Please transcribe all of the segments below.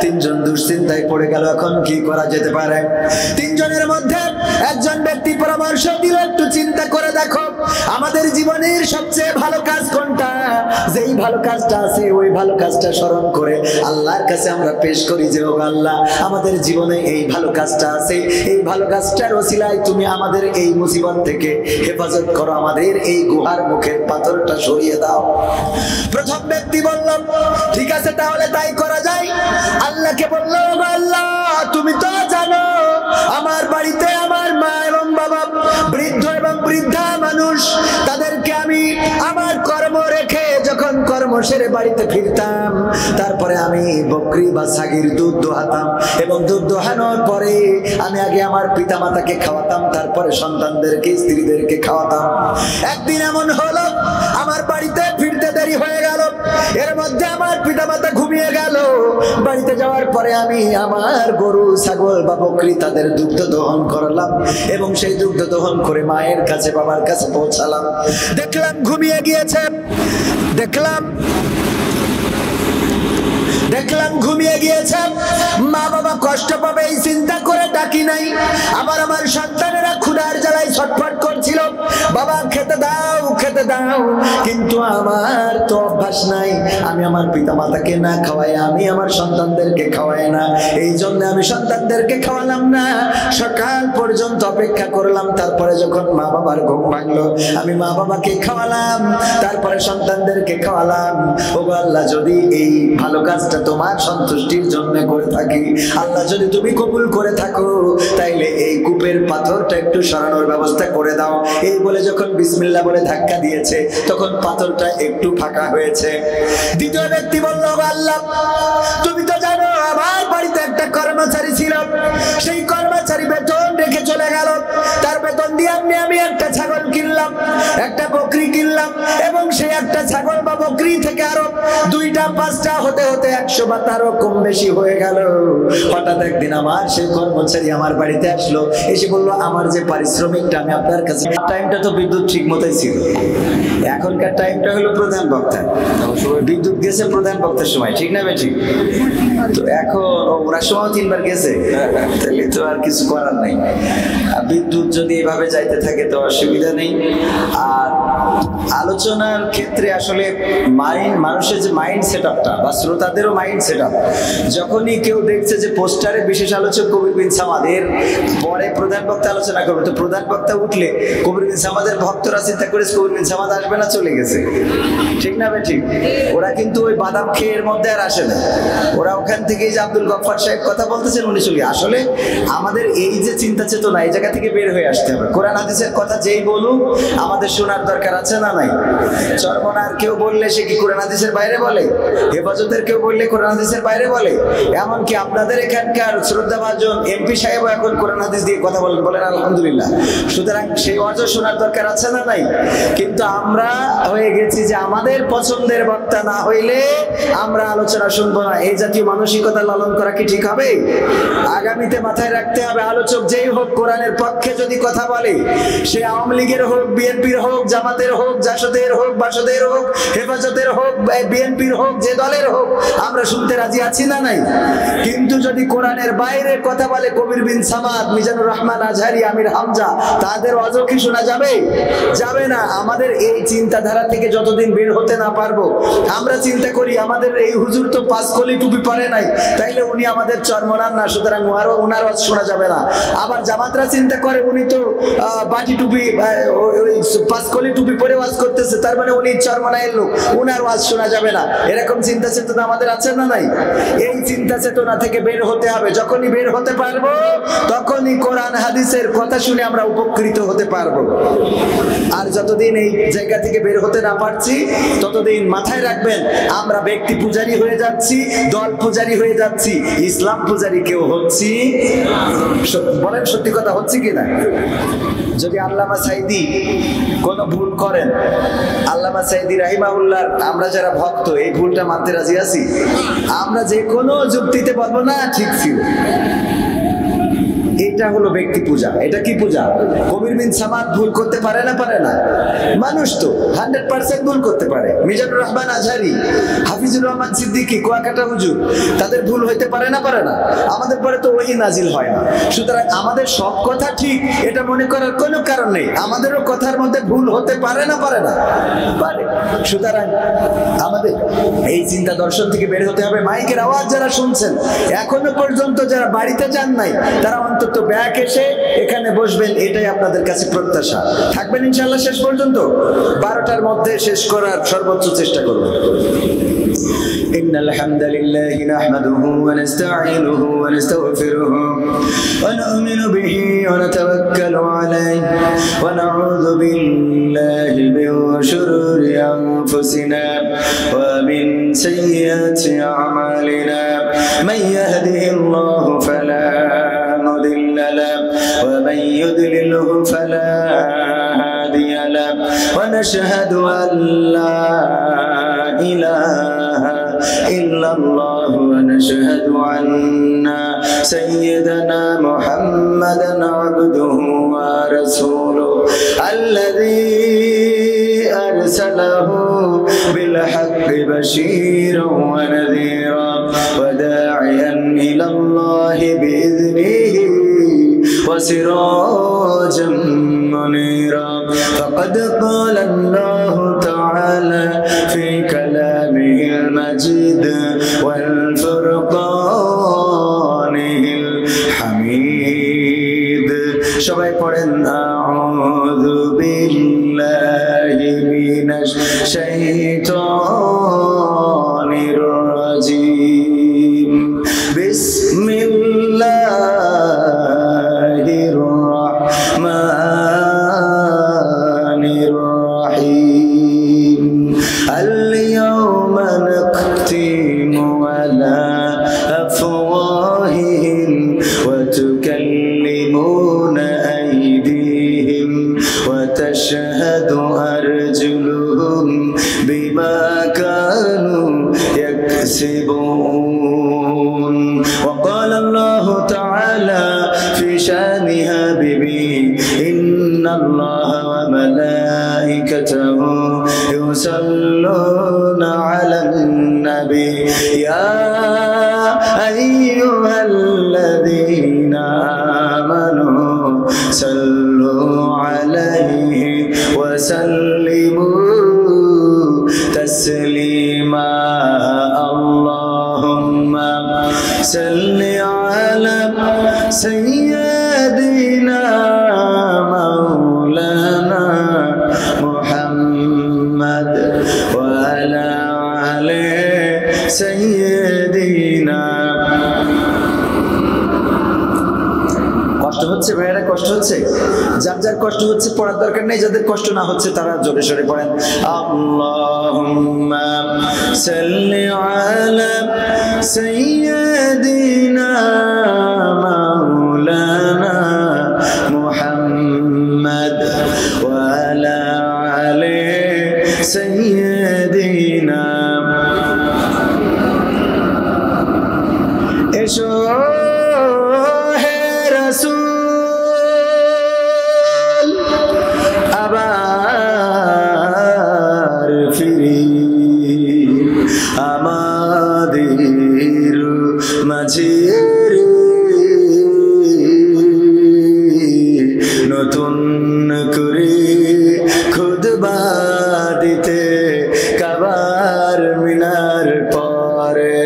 তিনজন দুশ্চিন্তায় পড়ে গেল, এখন কি করা যেতে পারে? তিনজনের মধ্যে একজন ব্যক্তি পরামর্শ দিল, একটু চিন্তা করে দেখো আমাদের জীবনের সবচেয়ে ভালো কাজ কোনটা? যেই ভালো কাজটা আছে ওই ভালো কাজটা স্মরণ করে আল্লাহর কাছে আমরা পেশ করি যে, ও আল্লাহ, আমাদের জীবনে এই ভালো কাজটা আছে, এই ভালো কাজটার ওসিলায় তুমি আমাদের এই মুসিবত থেকে হেফাজত করো, আমাদের এই গুহার মুখের পাথরটা সরিয়ে দাও। প্রথম ব্যক্তি বলল, ঠিক আছে তাহলে তাই করা যায়। আল্লাহকে বলল, আল্লাহ তুমি তো জানো আমার বাড়িতে আমার মা এবং বাবা বৃদ্ধ এবং বৃদ্ধা মানুষ, তাদেরকে আমি আমার কর্ম রেখে যখন কর্ম সেরে বাড়িতে ফিরতাম, তারপরে আমি বকরি বা ছাগির দুধ দোহাতাম এবং দুধ দোহানোর পরে আমি আগে আমার পিতা মাতাকে খাওয়াতাম, তারপরে সন্তানদেরকে স্ত্রীদেরকে খাওয়াতাম। একদিন এমন হলো আমার বাড়িতে ফিরতে দেরি হয়ে গেল, এর মধ্যে আমার পিতা মাতা ঘুমিয়ে গেল। বাড়িতে যাওয়ার পরে আমি আমার গরু ছাগল বা বকরি তাদের দুগ্ধ দহন করলাম এবং সেই দুগ্ধ দহন করে মায়ের কাছে বাবার কাছে পৌঁছালাম। দেখলাম ঘুমিয়ে গিয়েছে, দেখলাম ঘুমিয়ে গিয়েছে। মা বাবা কষ্ট পাবে এই চিন্তা করে ডাকি নাই। আবার আমার সন্তানেরা ক্ষুধার জ্বালায় ছটফট করছিল, বাবা খেতে দাও খেতে দাও, কিন্তু আমার তো অভ্যাস নাই, আমি আমার পিতা মাতাকে না খাওয়াই আমি আমার সন্তানদেরকে খাওয়াই না, এই জন্য আমি সন্তানদেরকে খাওয়ালাম না। সকাল পর্যন্ত অপেক্ষা করলাম, তারপরে যখন মা বাবার ঘুম ভাঙলো আমি মা বাবাকে খাওয়ালাম, তারপরে সন্তানদেরকে খাওয়ালাম। ও আল্লাহ, যদি এই ভালো কাজটা তোমার সন্তুষ্টির জন্য করে থাকি, আল্লাহ যদি তুমি কবুল করে থাকো, তাইলে এই কূপের পাথরটা একটু সরানোর ব্যবস্থা করে দাও। এই বলে যখন বিসমিল্লাহ বলে ধাক্কা দিয়েছে, তখন পাথরটা একটু ফাঁকা হয়েছে। দ্বিতীয় ব্যক্তি বলল, আল্লাহ তুমি তো জানো আমার বাড়িতে একটা কর্মচারী ছিল, সেই কর্মচারী বেতন রেখে চলে গেল, তার বেতন দিয়ে আমি একটা ছাগল কিনলাম, একটা বকরি কিনলাম, এবং সেই একটা ছাগল বা বকরি থেকে আরো 2টা 5টা হতে হতে 100 বা তারও কম বেশি হয়ে গেল। হঠাৎ একদিন আমার সেই কর্মচারী আমার বাড়িতে আসলো, এসে বললো, আমার যে পারিশ্রমিকটা আমি আপনার কাছে, টাইমটা তো বিদ্যুৎ ঠিক মতোই ছিল, এখনকার টাইমটা হলো প্রধান বক্তা, বিদ্যুৎ গেছে প্রধান বক্তার সময়, ঠিক না ভাই? ঠিক তো এখন ওনার সময় 3বার গেছে, তাহলে তো আর কিছু করার নেই। বিদ্যুৎ যদি এভাবে যাইতে থাকে তো অসুবিধা নেই। আর আলোচনার ক্ষেত্রে আসলে মানুষের যে মাইন্ড সেটআপটা বা শ্রোতাদেরও মাইন্ড সেটআপ, যখনই কেউ দেখছে যে পোস্টারে বিশেষ আলোচক কবির বিন সামাদের পরে প্রধান বক্তা আলোচনা করবে, তো প্রধান বক্তা উঠলে কবির বিন সামাদের ভক্তরা চিন্তা করে কবির বিন সামাদ আসবে না, চলে গেছে, ঠিক না ভাই? ঠিক। ওরা কিন্তু ওই বাদাম খেয়ে এর মধ্যে আর আসে না, ওরা ওখান থেকে যে আব্দুল গফফার সাহেব কথা বলতেছেন উনি চলে। আসলে আমাদের এই যে চিন্তা চেতনা, এই জায়গা থেকে বের হয়ে আসতে হবে। কোরআন হাদিসের কথা যেই বলুক আমাদের শোনার দরকার আছে না নাই? চরমনার কেউ বললে সে কি কোরআন হাদিসের বাইরে বলে? হেফাজতের কেউ বললে কোরআন হাদিসের বাইরে বলে? এমনকি আপনাদের এখানকার শ্রদ্ধাভাজন এমপি সাহেবও এখন কোরআন হাদিস দিয়ে কথা বলেন, বলেন আলহামদুলিল্লাহ। সুতরাং সেই অর্থ শোনার দরকার আছে না নাই? কিন্তু আমরা হয়ে গেছি যে আমাদের পছন্দের বক্তা না হইলে আমরা আলোচনা শুনবো না। এই জাতীয় মানসিকতা লালন করা কি ঠিক হবে? আগামীতে মাথায় রাখতে হবে, আলোচক যেই হোক কোরআনের পক্ষে যদি কথা বলে, সে আওয়ামী লীগের হোক, বিএনপির হোক, জামাতের হোক, জাসদের হোক, বাসদের হোক, হেফাজতের হোক, বিএনপির হোক, যে দলের হোক, আমরা শুনতে রাজি আছি না নাই? কিন্তু যদি কোরআনের বাইরে কথা বলে কবির বিন সামাদ, মিজানুর রহমান আজহারি, আমির হামজা, তাদের অজর কি শোনা যাবে? যাবে না। আমাদের এই চিন্তাধারা থেকে যতদিন বের হতে না পারবো, আমরা চিন্তা করি আমাদের এই হুজুর তো 5 কলি টুপি পরে নাই, তাইলে উনি আমাদের চরমনার না, সুতরাং ওনার ওয়াজ শোনা যাবে না। আবার জামাতরা চিন্তা করে উনি তো বাটি টুপি 5 কলি টুপি পরে ওয়াজ করতেছে, তার মানে উনি চরমনায়ের লোক, উনার ওয়াজ শোনা যাবে না। এরকম চিন্তা চেতনা আমাদের আছে না নাই? এই চিন্তা চেতনা থেকে বের হতে হবে। যখনই বের হতে পারবো, তখনই কোরআন হাদিসের কথা শুনে আমরা উপকৃত হতে পারবো। আর যতদিন এই জায়গা থেকে বের হতে না পারছি, ততদিন মাথায় রাখবেন আমরা ব্যক্তি পূজারী হয়ে যাচ্ছি, দল পূজারী হয়ে যাচ্ছি, ইসলাম পূজারী কেউ হচ্ছি। বলেন সত্যি কথা, হচ্ছে কিনা? যদি আল্লামা সাইদি কোনো ভুল করেন, আল্লামা সাইদি রাহিমাহুল্লাহ, আমরা যারা ভক্ত এই ভুলটা মানতে রাজি আছি? আমরা যে কোনো যুক্তিতে বলবো না ঠিক ছিল, এটা হলো ব্যক্তি পূজা। এটা কি পূজা? কবির বিন সামাদ ভুল করতে পারে না? পারে না? মানুষ তো 100% ভুল করতে পারে। মিজানুর রহমান আজহারি, হাফিজুর রহমান সিদ্দিকী, কুয়াকাটা হুজুর, তাদের ভুল হইতে পারে না? পারে না? আমাদের পরে তো ওহী নাজিল হয় না, সুতরাং আমাদের সব কথা ঠিক এটা মনে করার কোনো কারণ নেই। আমাদেরও কথার মধ্যে ভুল হতে পারে না? পারে না? পারে। সুতরাং আমাদের এই চিন্তা দর্শন থেকে বের হতে হবে। মাইকের আওয়াজ যারা শুনছেন, এখনো পর্যন্ত যারা বাড়িতে যান নাই, তারা অন্তত ব্যাক এসে এখানে বসবেন, এটাই আপনাদের কাছে প্রত্যাশা। থাকবেন ইনশাআল্লাহ শেষ পর্যন্ত। 12টার মধ্যে শেষ করার সর্বোচ্চ চেষ্টা করবেন। إن الحمد لله نحمده ونستعينه ونستغفره ونؤمن به ونتوكل عليه ونعوذ بالله من شرور أنفسنا ومن سيئات أعمالنا من يهده الله فلا مضل له ومن يضلله فلا هادي له ونشهد أن لا إله إلا الله ونشهد أن سيدنا محمدا عبده ورسوله الذي أرسله بالحق بشيرا ونذيرا وداعيا إلى الله بإذنه وسراجا منيرا فقد قال الله تعالى في كلامه المجيد والفرقانه الحميد সবাই পড়েন আউযু বিল্লাহি মিনাশ শাইতানির রাজীম বিসমিল্লাহির রাহমানির রাহিম আল-ইয়াওমা নাখতিমু আলা আফওয়াহিহিম ওয়া তুকাল্লিমুনা আইদিহিম ওয়া তাশহাদু আরজুলুহুম বিমা কানু ইয়াকসিবুন ওয়া ক্বালা আল্লাহু তাআলা ফি শানি হাবিবি ইন্নাল্লাহা ওয়া মালাইকাতাহু ইউসাল্লুনা আলান নবী ইয়া আইয়ুহাল্লাযীনা আমানু সাল্লু আলাইহি ওয়া সাল্লিমু তাসলিমা আল্লাহুম্মা সাল্লি আলা সাইয়্যিদিনা মাওলানা মুহাম্মদ ওয়া আলা আলি সাইয়্যিদিনা। কষ্ট হচ্ছে ভাইয়েরা? কষ্ট হচ্ছে? যার যার কষ্ট হচ্ছে পড়ার দরকার নেই, যাদের কষ্ট না হচ্ছে তারা জোরে সোরে পড়েন। আল্লাহুম্মা সাল্লি আলা সাইয়্যিদিনা মাওলানা মুহাম্মদ ওয়া আলা আলি সাইয়্যিদিনা। এসো হে রাসূল আবার ফিরি আমাদের মাঝে নতুন করে খুতবা দিতে কাবার মিনার পরে।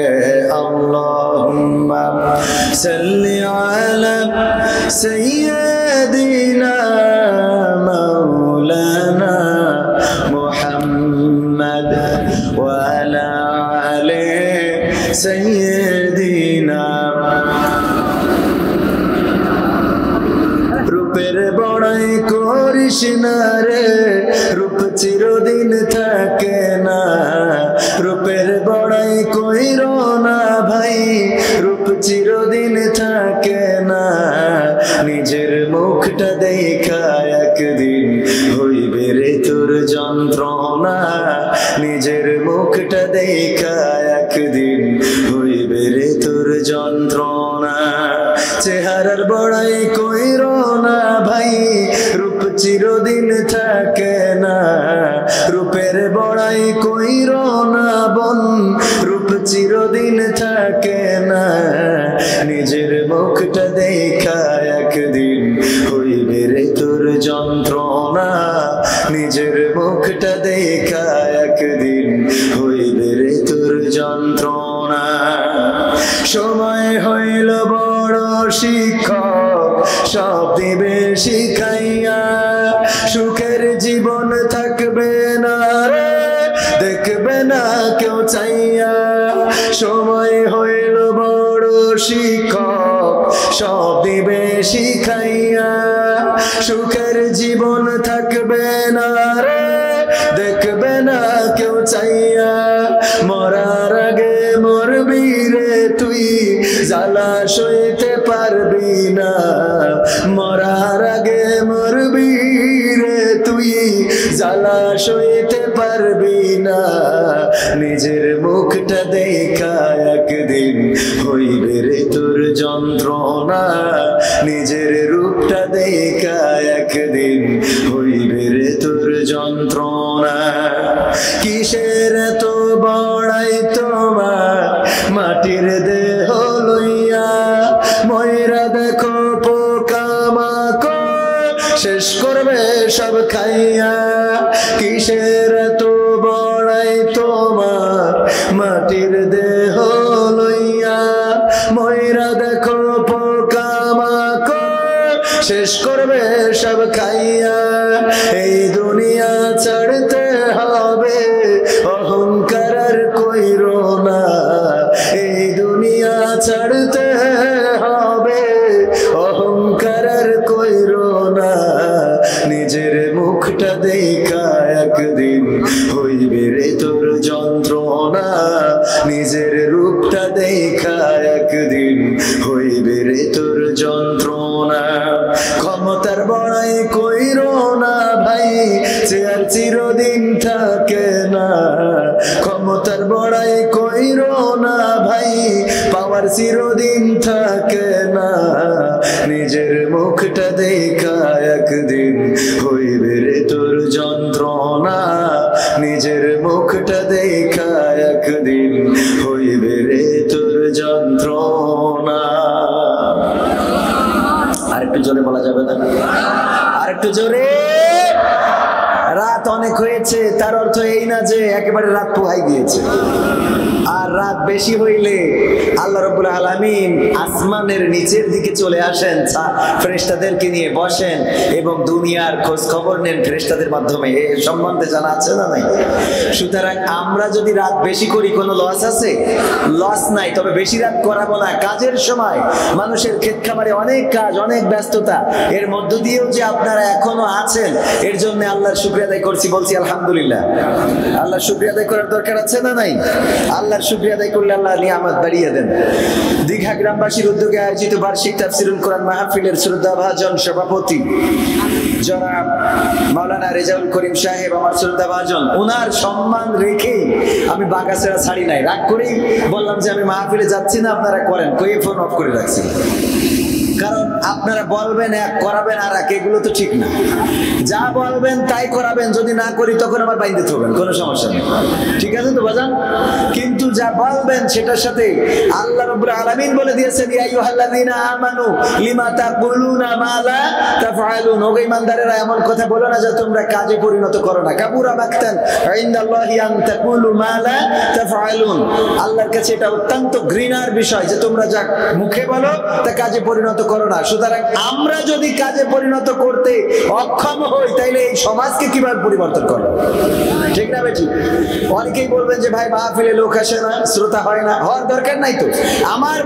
আল্লাহুম্মা সাল্লি আলা সাইয়্যিদিনা মাওলানা মুহাম্মদ ওয়া আলা আলি সাইয়্যিদিনা। রূপের বড়াই করিস না রে, রূপ চিরদিন থাকে না। রূপের বড়াই কইর না ভাই, রূপ চিরদিন থাকে না। নিজের মুখটা দেখা একদিন হইবে রে তোর যন্ত্রণা। নিজের মুখটা দেখা একদিন হইবে রে তোর যন্ত্রণা। যন্ত্রণা। চেহারার বড়াই কইরো না ভাই, রূপ চিরদিন থাকে না। রূপের বড়াই কইরো না বোন, রূপ চিরদিন থাকে না। নিজের মুখটা দেখা একদিন হইবে রে তোর যন্ত্রণা। নিজের মুখটা দেখা একদিন হইবে রে তোর যন্ত্রণা। সময় হইল বড় শিক্ষক, সব দিবে শিখাইয়া। সুখের জীবন থাকবে না রে, দেখবে না কেউ চাইয়া। সময় হইল বড় শিক্ষক, সব দিবে শিখাইয়া। সুখের জীবন থাকবে না রে, দেখবে না কেউ চাইয়া। মরার আগে মরবি রে তুই, জ্বালা সইতে পারবি না। মরার আগে মরবি রে তুই, জ্বালা সইতে পারবি না। নিজের মুখটা দেখা একদিন হইবে রে তোর যন্ত্রণা। নিজের রূপটা দেখা একদিন হইবে রে তোর যন্ত্রণা। কিসের তো বড়াই তোমার মাটির দেহ লইয়া। ময়রা দেখো পোকামাকড় শেষ করবে সব খাইয়া। কিসের তো বড়াই তোমার মাটির দেহ লইয়া। ময়রা দেখো পোকামাকড় শেষ করবে সব খাইয়া। এই দুনিয়া ছাড়তে হবে, অহংকার আর কইরো না। এই দুনিয়া ছাড়তে হবে, অহংকার আর কইরো না। নিজের মুখটা দেখা একদিন হইবে রে তোর যন্ত্রণা। নিজের রূপটা দেখা একদিন হইবে রে তোর যন্ত্রণা। ক্ষমতার বড়াই কইরো না ভাই, চেয়ার চিরদিন থাকে না। ক্ষমতার বড়াই কইরো না ভাই, পাওয়ার চিরদিন থাকে না। নিজের মুখটা দেখা একদিন হইবে রে তোর যন্ত্রণা। নিজের মুখটা দেখা একদিন হইবে রে তোর যন্ত্রণা। আরেকটু জোরে বলা যাবে না? আরেকটু জোরে। রাত অনেক হয়েছে, তার অর্থ এই না যে একেবারে রাত পোহাই গিয়েছে। আর রাত বেশি হইলে আল্লাহ রাব্বুল আলামিন আসমানের নিচের দিকে চলে আসেন, ফেরেশতাদেরকে নিয়ে বসেন এবং দুনিয়ার খোঁজ খবর নেন ফেরেশতাদের মাধ্যমে। এর সম্বন্ধে জানা আছে না নাই? সুতরাং আমরা যদি রাত বেশি করি কোনো লস আছে? লস নাই। তবে বেশি রাত করাবো না। কাজের সময় মানুষের ক্ষেত খামারে অনেক কাজ, অনেক ব্যস্ততা, এর মধ্য দিয়েও যে আপনারা এখনো আছেন, এর জন্য আল্লাহর শুকরিয়া আদায় করছি, বলছি আলহামদুলিল্লাহ। আল্লাহর শুকরিয়া আদায় করার দরকার আছে না নাই? আল্লাহর শুকরিয়া আদায় করলে আল্লাহ নিয়ামত বাড়িয়ে দেন। দীঘা গ্রামবাসীর উদ্যোগে আয়োজিত বার্ষিক তাফসীরুল কোরআন মাহফিলের শ্রদ্ধাভাজন সভাপতি জনাব মাওলানা রেজাউল করিম সাহেব আমার শ্রদ্ধাভাজন, ওনার সম্মান রেখে আমি বাগাছেড়া ছাড়ি নাই। রাগ করেই বললাম যে আমি মাহফিলে যাচ্ছি না, আপনারা করেন, কই ফোন অফ করে রাখছি। কারণ আপনারা বলবেন এক, করাবেন আর এক, এগুলো তো ঠিক না। যা বলবেন তাই করাবেন, যদি না করি তখন আবার বাইন্দে থাকবেন, কোনো সমস্যা নেই। ঠিক আছে তো বাজান? কিন্তু যা বলবেন সেটার সাথে আল্লাহ রাব্বুল আলামিন বলে দিয়েছেন, ইয়া আইয়ুহাল্লাযীনা আমানু লিমা তাকুলুনা মা লা তাফআলুন। ওগো ঈমানদারেরা, এমন কথা বলো না যা তোমরা কাজে পরিণত করো না। কাবুরা মাকতান ইনদাল্লাহি আন তাকুলু মা লা তাফআলুন। আল্লাহর কাছে এটা অত্যন্ত ঘৃণার বিষয় যে তোমরা যা মুখে বলো তা কাজে পরিণত করো না। সুতরাং আমরা যদি কাজে পরিণত করতে অক্ষম হই, তাইলে এই সমাজকে কিভাবে পরিবর্তন করব? ঠিক না বেটি? অনেকেই বলবেন যে ভাই মাহফিলে লোক আসে না, শ্রোতা হয় না। হওয়ার দরকার নাই তো। আমার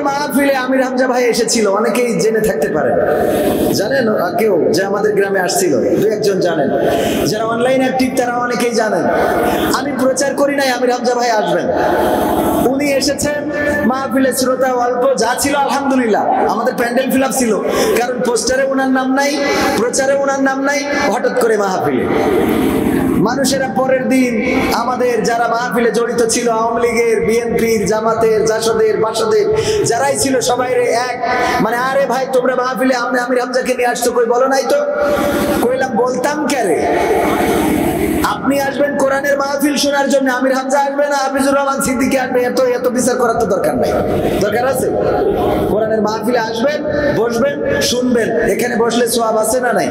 মাহফিলে আমির হামজা ভাই এসেছিল, অনেকেই জেনে থাকতে পারে। জানেন কেউ যে আমাদের গ্রামে আসছিল? দু একজন জানেন। যারা অনলাইন অ্যাক্টিভ তারা অনেকেই জানেন। আমি প্রচার করি নাই আমির হামজা ভাই আসবেন। উনি এসেছেন, মাহফিলে শ্রোতা অল্প, যা ছিল আলহামদুলিল্লাহ। আমাদের প্যান্ডেল ফিল আপ ছিল, কারণ পোস্টারে ওনার নাম নাই, প্রচারে ওনার নাম নাই। হঠাৎ করে মানুষেরা পরের দিন আমাদের যারা মাহফিলে জড়িত ছিল, আওয়ামী লীগের, বিএনপির, জামাতের, জাসদের, বাসদের যারাই ছিল সবাই এক মানে, আরে ভাই তোমরা মাহফিলে আমির হামজাকে নিয়ে আসছো, কই বলো নাই তো? কইলাম বলতাম কেরে, আপনি আসবেন কোরআনের মাহফিল শোনার জন্য, আমির হামজা আসবে না, হাফিজুর রহমান সিদ্দিকী আসবে, এত বিচার করার তো দরকার নাই। দরকার আছে? কোরআনের মাহফিলে আসবেন, বসবেন, শুনবেন, এখানে বসলে সওয়াব আছে না নাই?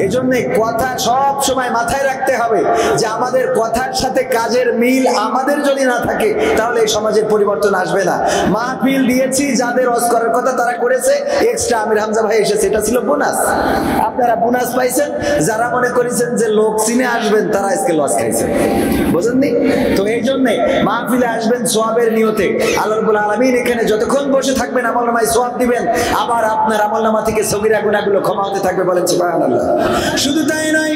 এই জন্য কথা সব সময় মাথায় রাখতে হবে যে আমাদের কথার সাথে কাজের মিল আমাদের যদি না থাকে তাহলে এই সমাজের পরিবর্তন আসবে না। মাহফিল দিয়েছি, যাদের ওয়াজ করার কথা তারা করেছে, এক্সট্রা আমির হামজা ভাই এসেছে, এটা ছিল বোনাস। আপনারা বোনাস পাইছেন, যারা মনে করেছেন যে লোক চিনে আসবেন তারা আজকে লস খাইছেন, বুঝেননি? তো এই জন্য মাহফিলে আসবেন সওয়াবের নিয়তে। আল্লাহ রাব্বুল আলামিন এখানে যতক্ষণ বসে থাকবেন আমলনামায় সওয়াব দিবেন, আবার আপনার আমলনামা থেকে সগীরা গুনাহগুলো ক্ষমা হতে থাকবে, বলেন সুবহানাল্লাহ। শুধু তাই নয়,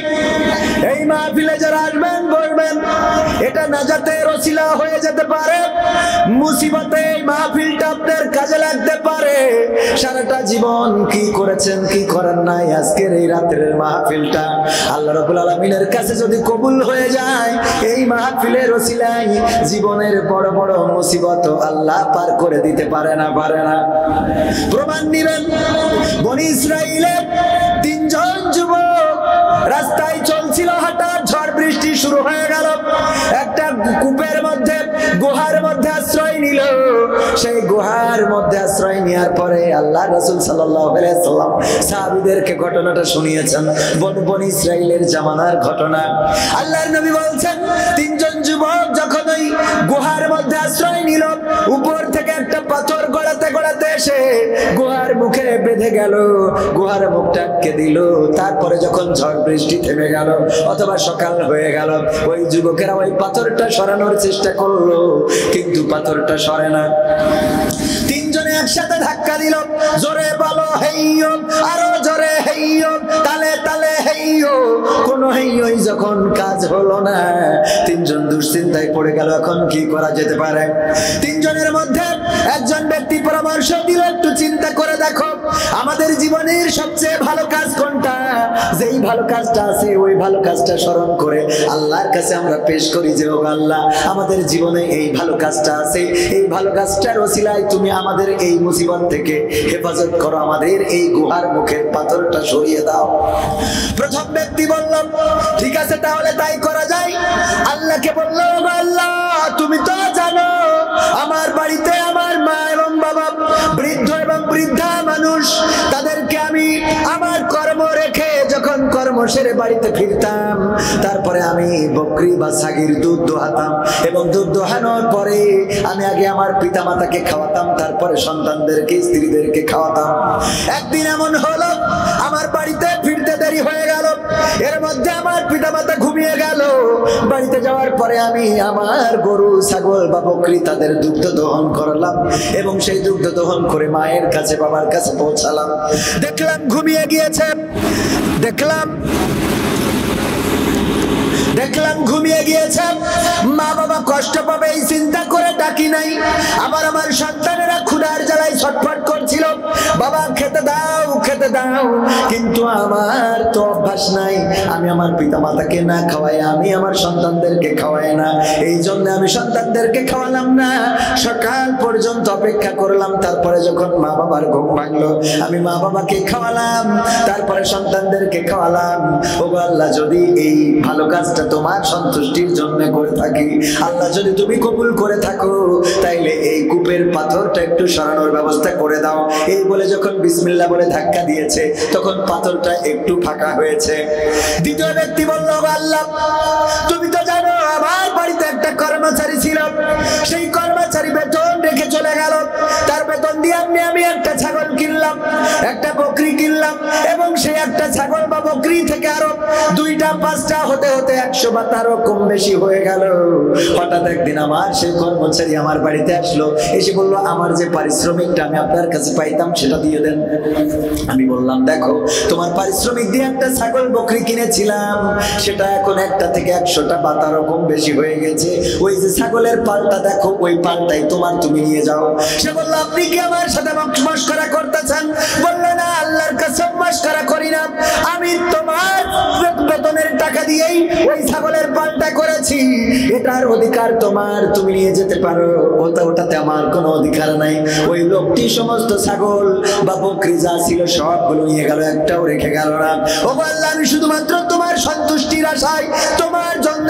এই মাহফিলে যারা আসবেন বলবেন, এটা নাজাতের ওসিলা হয়ে যেতে পারে, মুসিবতে এই মাহফিলটা আপনার কাজে লাগতে পারে। সারাটা জীবন কি করেছেন কি করেন নাই, আজকের এই রাতের মাহফিলটা আল্লাহ রাব্বুল আলামিনের কাছে যদি কবুল হয়ে যায়, এই মাহফিলের ওসিলায় জীবনের বড় বড় মুসিবত আল্লাহ পার করে দিতে পারে না, পারে না। প্রমাণ নিবেন, বনি ইসরাইলের তিনজন যুবক রাস্তায় চলছিল, হঠাৎ ঝড় বৃষ্টি শুরু হয়ে গেল, একটা কূপের মধ্যে, গুহার মধ্যে আশ্রয় নিল। সেই গুহার মধ্যে আশ্রয় নেওয়ার পরে আল্লাহ রাসূল সাল্লাল্লাহু আলাইহি ওয়াসাল্লাম সাহাবীদেরকে ঘটনাটা শুনিয়েছেন, বনি ইসরাইলের জামানার ঘটনা। আল্লাহর নবী বলছেন, তিনজন যুবক যখন ওই গুহার মধ্যে আশ্রয় নিল, উপর থেকে একটা পাথর গড়াতে গড়াতে এসে গুহার মুখে বেঁধে গেল, গুহার মুখটা আটকে দিল। তারপরে যখন ঝড় বৃষ্টি থেমে গেল অথবা সকাল হয়ে গেল, ওই যুবকেরা ওই পাথরটা সরানোর চেষ্টা করলো, কিন্তু পাথরটা সরে না। তিনজনে একসাথে ধাক্কা দিল, জোরে বলো হেইয়ো, আরো জোরে হেইয়ো, তালে তালে হেইয়ো। কোন হেইয়ই যখন কাজ হলো না, তিনজন দুশ্চিন্তায় পড়ে গেল, এখন কি করা যেতে পারে। তিনজনের মধ্যে একজন ব্যক্তি পরামর্শ দিল, একটু চিন্তা করে দেখো আমাদের জীবনের সবচেয়ে ভালো কাজ কোনটা, যেই ভালো কাজটা আছে ওই ভালো কাজটা স্মরণ করে আল্লাহর কাছে আমরা পেশ করি যে ও আল্লাহ, আমাদের জীবনে এই ভালো কাজটা আছে, এই ভালো কাজটার ওসিলায় তুমি আমাদের এই মুসিবত থেকে হেফাজত করো, আমাদের এই গুহার মুখের পাথরটা সরিয়ে দাও। প্রথম ব্যক্তি বলল ঠিক আছে তাহলে তাই করা যায়। আল্লাহকে বলল, আল্লাহ তুমি তো জানো আমার বাড়িতে আমার মা এবং বাবা বৃদ্ধ এবং বৃদ্ধা মানুষ, তাদেরকে আমি আমার কর্ম রেখে যখন কর্ম সেরে বাড়িতে ফিরতাম, তারপরে আমি বকরি বা ছাগির দুধ দোহাতাম, এবং দুধ দোহানোর পরে আমি আগে আমার পিতা মাতাকে খাওয়াতাম, তারপরে সন্তানদেরকে, স্ত্রীদেরকে খাওয়াতাম। একদিন এমন হলো আমার বাড়িতে ফিরতে দেরি হয়ে গেল, এর মধ্যে আমার পিতা মাতা ঘুমিয়ে গেল। বাড়িতে যাওয়ার পরে আমি আমার গরু, ছাগল বা বকরি তাদের দুগ্ধ দহন করলাম, এবং সেই দুগ্ধ দহন করে মায়ের কাছে, বাবার কাছে পৌঁছালাম। দেখলাম ঘুমিয়ে গিয়েছে, দেখলাম ঘুমিয়ে গিয়েছে। মা বাবা কষ্ট পাবে এই চিন্তা করে ডাকি নাই। আবার আমার সন্তানেরা ক্ষুধার জ্বালায় ছটফট করছিল, বাবা খেতে দাও খেতে দাও, কিন্তু আমার তো অভ্যাস নাই, আমি আমার পিতা মাতাকে না খাওয়াই আমি আমার সন্তানদেরকে খাওয়াই না, এই জন্য আমি সন্তানদেরকে খাওয়ালাম না। সকাল পর্যন্ত অপেক্ষা করলাম, তারপরে যখন মা বাবার ঘুম ভাঙলো আমি মা বাবাকে খাওয়ালাম, তারপরে সন্তানদেরকে খাওয়ালাম। ও আল্লাহ, যদি এই ভালো কাজটা তোমার সন্তুষ্টির জন্য করে থাকি, আল্লাহ যদি তুমি কবুল করে থাকো, তাইলে এই কূপের পাথরটা একটু সরানোর ব্যবস্থা করে দাও। এই বলে যখন বিসমিল্লাহ বলে ধাক্কা দিয়েছে, তখন পাথরটা একটু ফাঁকা হয়েছে। দ্বিতীয় ব্যক্তি বলল, আল্লাহ তুমি তো জানো আমার বাড়িতে একটা কর্মচারী ছিল, সেই কর্মচারী বেতন রেখে চলে গেল, তার বেতন দিয়ে আমি একটা ছাগল কিনলাম, একটা বকরি কিনলাম, এবং সেই একটা ছাগল বা বকরি থেকে আরো 2টা 5টা হতে হতে 100 বা তারও কম বেশি হয়ে গেল। হঠাৎ একদিন আমার সেই কর্মচারী আমার বাড়িতে আসলো, এসে বলল আমার যে পারিশ্রমিকটা আমি আপনার কাছে পাইতাম সেটা দিয়ে দেন। আমি বললাম দেখো তোমার পারিশ্রমিক দিয়ে একটা ছাগল বকরি কিনেছিলাম, সেটা এখন 1টা থেকে 100টা বা তারও কম বেশি হয়ে গেছে, ওই যে ছাগলের পালটা দেখো ওই পালটাই তোমার, তুমি নিয়ে যাও। সে বলল আপনি কি আমার আমার সাথে মশকরা করতেছেন। বললো না, আল্লাহর কসম মশকরা করি না, আমি তোমার বেতনের টাকা দিয়েই ওই ছাগলের পালটা করেছি, এটার অধিকার তোমার, তুমি নিয়ে যেতে পারো, ওটাতে আমার কোনো অধিকার নাই। ওই লোকটি সমস্ত ছাগল বা বকরি যা ছিল সবগুলো নিয়ে গেল, একটাও রেখে গেল না। ও আল্লাহ, আমি শুধুমাত্র তোমার সন্তুষ্টির আশায় তোমার জন্য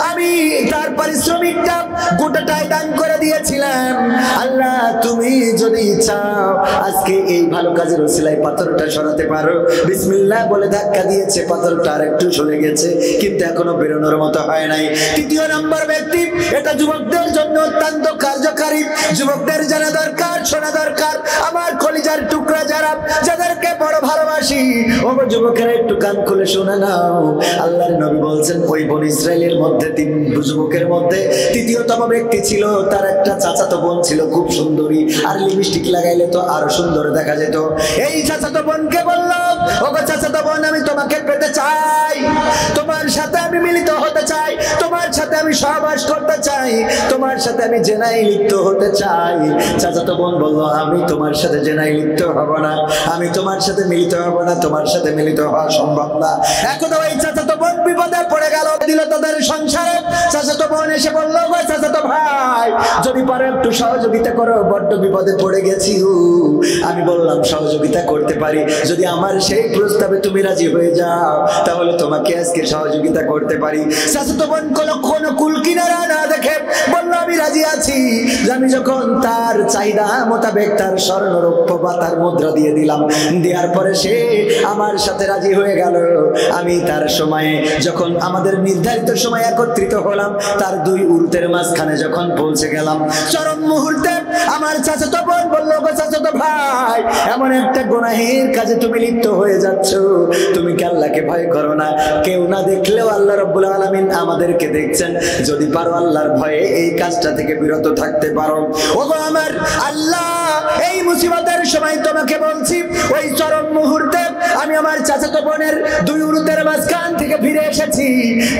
আমি তার পারিশ্রমিকটা গোটাটাই দান করে দিয়েছিলাম। আল্লাহ, তুমি যদি চাও আজকে এই ভালো কাজের ওসিলায় পাথরটা সরাতে পারো। বিসমিল্লাহ বলে ধাক্কা দিয়েছে, পাথরটা আর একটু সরে গেছে, কিন্তু এখনো বেরোনোর মতো হয় নাই। তৃতীয় নম্বর ব্যক্তি, এটা যুবকদের জন্য অত্যন্ত কার্যকারী, যুবকদের জানা দরকার, শোনা দরকার। আমার কলিজার টুকরা যারা, যাদেরকে বড় ভালোবাসি, ও যুবকেরা একটু কান খুলে শুনে নাও। আল্লাহর নবী বলছেন, ওই বনী ইসরাইলের মধ্যে 3 যুবকের মধ্যে তৃতীয়তম ব্যক্তি ছিল, তার একটা চাচাতো বোন ছিল খুব সুন্দরী, আর লিপস্টিক লাগাইলে তো আরো সুন্দর দেখা যেত। এই চাচাতো বোনকে বলল, ও চাচাতো বোন, আমি তোমাকে পেতে চাই, তোমার সাথে আমি মিলিত হতে চাই, তোমার সাথে আমি সহবাস করতে চাই, তোমার সাথে আমি জেনায় লিপ্ত হতে চাই। চাচাতো বোন বলল, আমি তোমার সাথে জেনায় লিপ্ত হব না, আমি তোমার সাথে মিলিত হব না, তোমার সাথে মিলিত হওয়া সম্ভব না। এখন ওই চাচাতো বোন বিপদে পড়ে গেল, দিল তাদের সংসারে। চাচাতো বোন এসে বলল, গো চাচাতো ভাই, যদি পারো একটু সহযোগিতা করো, বড্ড বিপদে পড়ে গেছি। আমি বললাম, সহযোগিতা করতে পারি, যদি আমার সেই প্রস্তাবে তুমি রাজি হয়ে যাও, তাহলে তোমাকে আজকে সহযোগিতা করতে পারি। চাচাতো বোন কোনো কুল কিনারা না দেখে বলল, আমি রাজি আছি। আমি যখন তার চাহিদা মোতাবেক তার স্বর্ণ রৌপ্য বা তার মুদ্রা দিয়ে দিলাম, দেওয়ার পরে সে আমার সাথে রাজি হয়ে গেল। আমি তার সময়ে যখন আমাদের নির্ধারিত সময় একত্রিত হলাম, তার 2 উরুতের মাঝখানে যখন পৌঁছে গেলাম, চরম মুহূর্তে আমার চাচাতো বোন বলল, গো চাচাতো ভাই, এমন একটা গুনাহের কাজে তুমি লিপ্ত হয়ে যাচ্ছ, তুমি কি আল্লাহকে ভয় করো না? কেউ না দেখলেও আল্লাহ রাব্বুল আলামিন আমাদেরকে দেখছেন, যদি পারো আল্লাহর ভয়ে এই কাজটা থেকে বিরত থাকতে পারো। ওগো আমার আল্লাহ, এই মুসিবতের সময় তোমাকে বলছি, ওই চরম মুহূর্তে আমি আমার চাচাতো বোনের 2 উরুতের মাঝখান থেকে ফিরে এসেছি,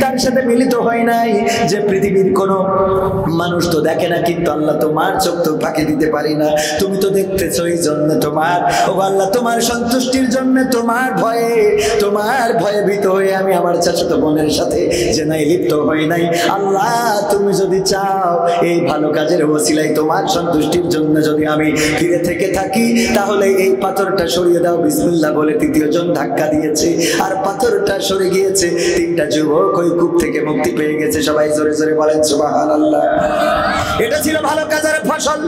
তার সাথে মিলিত হয় নাই। যে পৃথিবীর কোনো মানুষ তো দেখে না, কিন্তু আল্লাহ তোমার চোখ তো ফাঁকি দিতে পারি না, তুমি তো দেখতেছো, এই জন্য তোমার, ও আল্লাহ, তোমার সন্তুষ্টির জন্য, তোমার ভয়ে ভীত হয়ে আমি আমার চাচাতো বোনের সাথে জেনায় লিপ্ত হই নাই। আল্লাহ, তুমি যদি চাও এই ভালো কাজের ওসিলায় তোমার সন্তুষ্টির জন্য যদি আমি ফিরে থেকে থাকি, তাহলে এই পাথরটা সরিয়ে দাও। বিসমিল্লাহ বলে 3য় জন ধাক্কা দিয়েছে, আর পাথরটা সরে গিয়েছে। 3টা যুবক ওই কূপ থেকে মুক্তি পেয়ে গেছে। সবাই জোরে জোরে বলেন সুবহানাল্লাহ। এটা ছিল ভালো কাজের ফসল।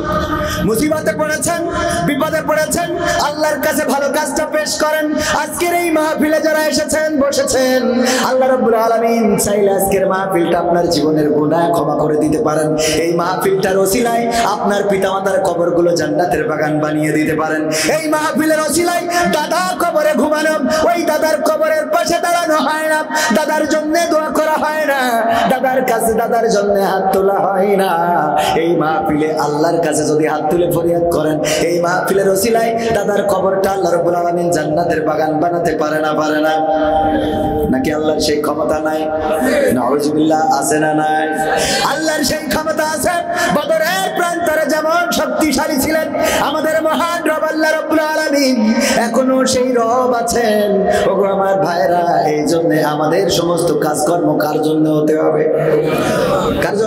মুসিবতে পড়েছেন, বিপদে পড়েছেন, আল্লাহর কাছে ভালো কাজটা পেশ করেন। আজকের এই মাহফিলে যারা এসেছেন, বসেছেন, আল্লাহ রাব্বুল আলামিন চাইলে আজকের মাহফিলটা আপনার জীবনের গুনাহ ক্ষমা করে দিতে পারেন। এই মাহফিলটার ওসিলায় আপনার পিতামাতার কবরগুলো জান্নাতের বাগান বানিয়ে দিতে পারেন। এই মাহফিলের ওসিলায় দাদা কবরে ঘুমানো, ওই দাদার কবরের পাশে দাঁড়ানো হয় না, দাদার জন্য দোয়া করা হয় না, দাদার কাছে দাদার জন্য হাত তোলা হয় না। এই মাহফিলে আল্লাহর কাছে যদি হাত তুলে ফরিয়াদ করেন, এই মাহফিলের ওসিলায় দাদার কবরটা আল্লাহ রাব্বুল আলামিন জান্নাতের বাগান বানাতে পারে না? পারে না? নাকি আল্লাহর সেই ক্ষমতা নাই? নাউজুবিল্লাহ, আছে না নাই? আল্লাহর সেই ক্ষমতা আছে। বদরের প্রান্তরে যেমন শক্তিশালী ছিলেন আমাদের মহান রব আল্লাহ রাব্বুল আলামিন, এখনো সেই রব আছেন। ওগো আমার ভাইরা, এই জন্য আমাদের সমস্ত কাজকর্ম কার জন্য হতে হবে? কার জন্য?